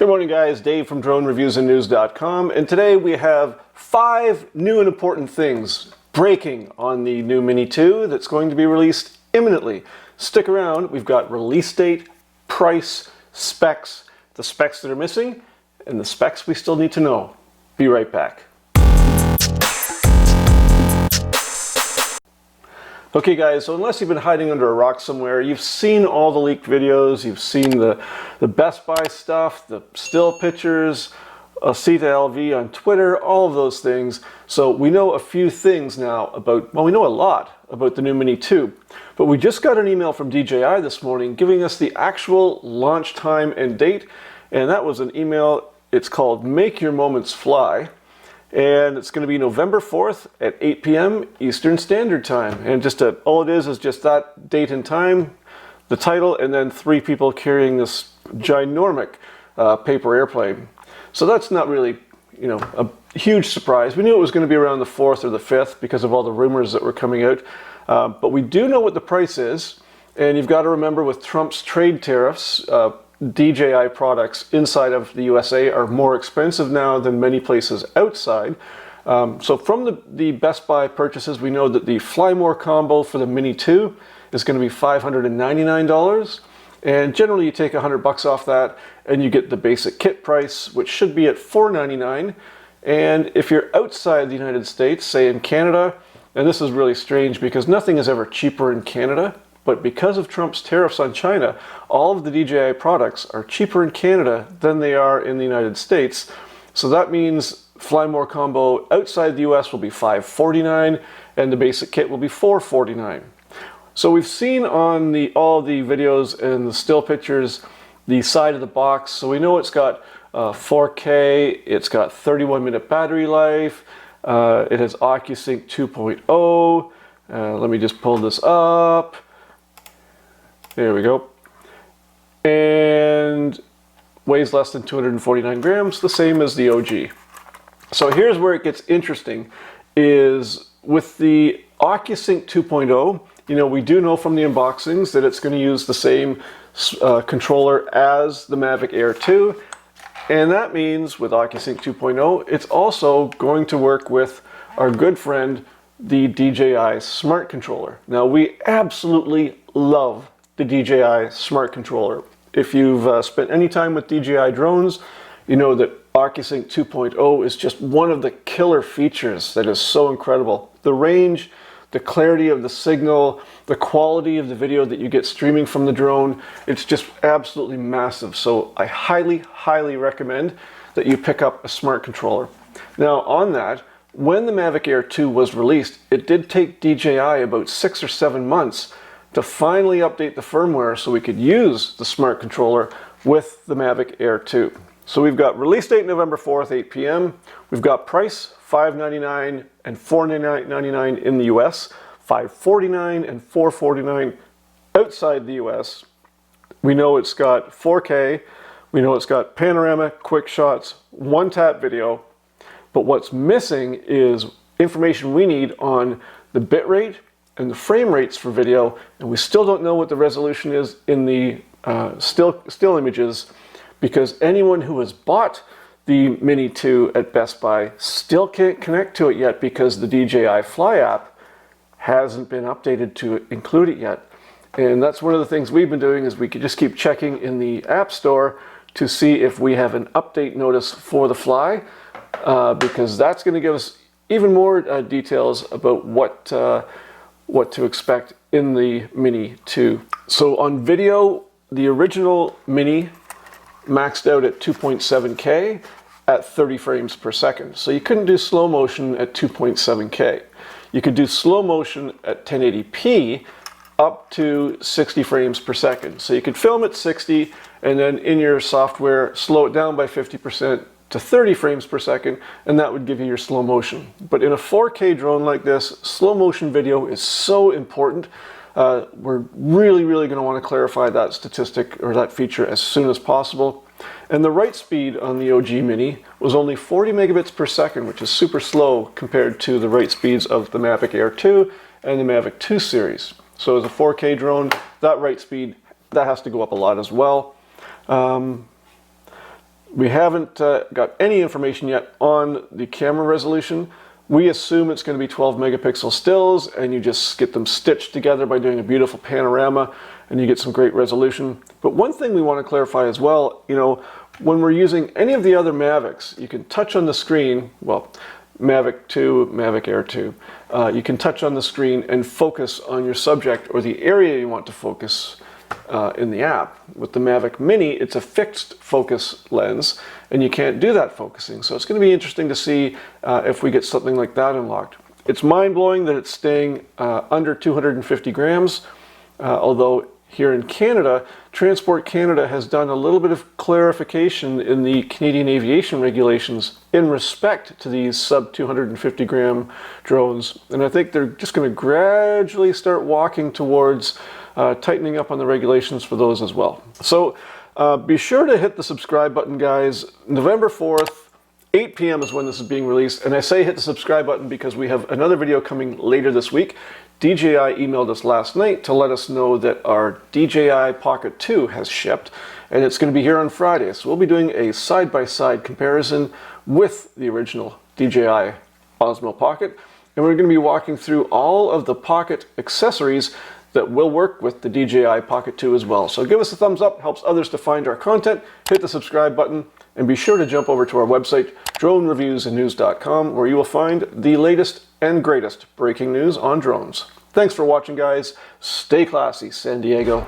Good morning guys, Dave from DroneReviewsAndNews.com, and today we have 5 new and important things breaking on the new Mini 2 that's going to be released imminently. Stick around, we've got release date, price, specs, the specs that are missing, and the specs we still need to know. Be right back. Okay guys, so unless you've been hiding under a rock somewhere, you've seen all the leaked videos, you've seen the Best Buy stuff, the still pictures, Cita LV on Twitter, all of those things. So we know a few things now about, well, we know a lot about the new Mini 2. But we just got an email from DJI this morning giving us the actual launch time and date. And that was an email, it's called Make Your Moments Fly. And it's going to be November 4th at 8 p.m. Eastern Standard Time. And just all it is just that date and time, the title, and then 3 people carrying this ginormic paper airplane. So that's not really, a huge surprise. We knew it was going to be around the 4th or the 5th because of all the rumors that were coming out. But we do know what the price is. And you've got to remember, with Trump's trade tariffs, DJI products inside of the USA are more expensive now than many places outside. So from the Best Buy purchases, we know that the Fly More combo for the Mini 2 is going to be $599. And generally you take $100 off that and you get the basic kit price, which should be at $499. And if you're outside the United States, say in Canada, and this is really strange because nothing is ever cheaper in Canada, but because of Trump's tariffs on China, all of the DJI products are cheaper in Canada than they are in the United States. So that means Fly More combo outside the US will be $549 and the basic kit will be $449. So we've seen on all the videos and the still pictures the side of the box. So we know it's got 4K, it's got 31-minute battery life, it has OcuSync 2.0. Let me just pull this up. There we go. And weighs less than 249 grams, the same as the OG. So here's where it gets interesting, is with the OcuSync 2.0, we do know from the unboxings that it's going to use the same controller as the Mavic Air 2. And that means with OcuSync 2.0, it's also going to work with our good friend, the DJI Smart Controller. Now, we absolutely love the DJI Smart Controller. If you've spent any time with DJI drones, you know that OcuSync 2.0 is just one of the killer features that is so incredible. The range, the clarity of the signal, the quality of the video that you get streaming from the drone, it's just absolutely massive. So I highly, highly recommend that you pick up a Smart Controller. Now on that, when the Mavic Air 2 was released, it did take DJI about 6 or 7 months to finally update the firmware so we could use the Smart Controller with the Mavic Air 2. So we've got release date November 4th, 8 p.m. We've got price $599 and $499 in the US, $549 and $449 outside the US. We know it's got 4K, we know it's got panoramic, quick shots, one-tap video, but what's missing is information we need on the bitrate and the frame rates for video, and we still don't know what the resolution is in the still images, because anyone who has bought the Mini 2 at Best Buy still can't connect to it yet because the DJI Fly app hasn't been updated to include it yet. And that's one of the things we've been doing, is we could just keep checking in the App Store to see if we have an update notice for the Fly, because that's going to give us even more details about what to expect in the Mini 2. So on video, the original Mini maxed out at 2.7K at 30 frames per second. So you couldn't do slow motion at 2.7K. You could do slow motion at 1080p up to 60 frames per second. So you could film at 60 and then in your software slow it down by 50% to 30 frames per second, and that would give you your slow motion. But in a 4K drone like this, slow motion video is so important. We're really going to want to clarify that statistic or that feature as soon as possible. And the write speed on the OG Mini was only 40 megabits per second, which is super slow compared to the write speeds of the Mavic Air 2 and the Mavic 2 series. So as a 4K drone, that write speed, that has to go up a lot as well. We haven't got any information yet on the camera resolution. We assume it's going to be 12 megapixel stills, and you just get them stitched together by doing a beautiful panorama, and you get some great resolution. But one thing we want to clarify as well, you know, when we're using any of the other Mavics, you can touch on the screen, well, Mavic 2, Mavic Air 2, you can touch on the screen and focus on your subject or the area you want to focus in the app. With the Mavic Mini, it's a fixed focus lens, and you can't do that focusing. So it's going to be interesting to see if we get something like that unlocked. It's mind-blowing that it's staying under 250 grams, although here in Canada, Transport Canada has done a little bit of clarification in the Canadian aviation regulations in respect to these sub 250 gram drones. And I think they're just going to gradually start walking towards tightening up on the regulations for those as well. So be sure to hit the subscribe button, guys. November 4th, 8 p.m. is when this is being released. And I say hit the subscribe button because we have another video coming later this week. DJI emailed us last night to let us know that our DJI Pocket 2 has shipped, and it's going to be here on Friday. So we'll be doing a side-by-side comparison with the original DJI Osmo Pocket, and we're going to be walking through all of the Pocket accessories that will work with the DJI Pocket 2 as well. So give us a thumbs up, helps others to find our content. Hit the subscribe button, and be sure to jump over to our website, dronereviewsandnews.com, where you will find the latest and greatest breaking news on drones. Thanks for watching, guys. Stay classy, San Diego.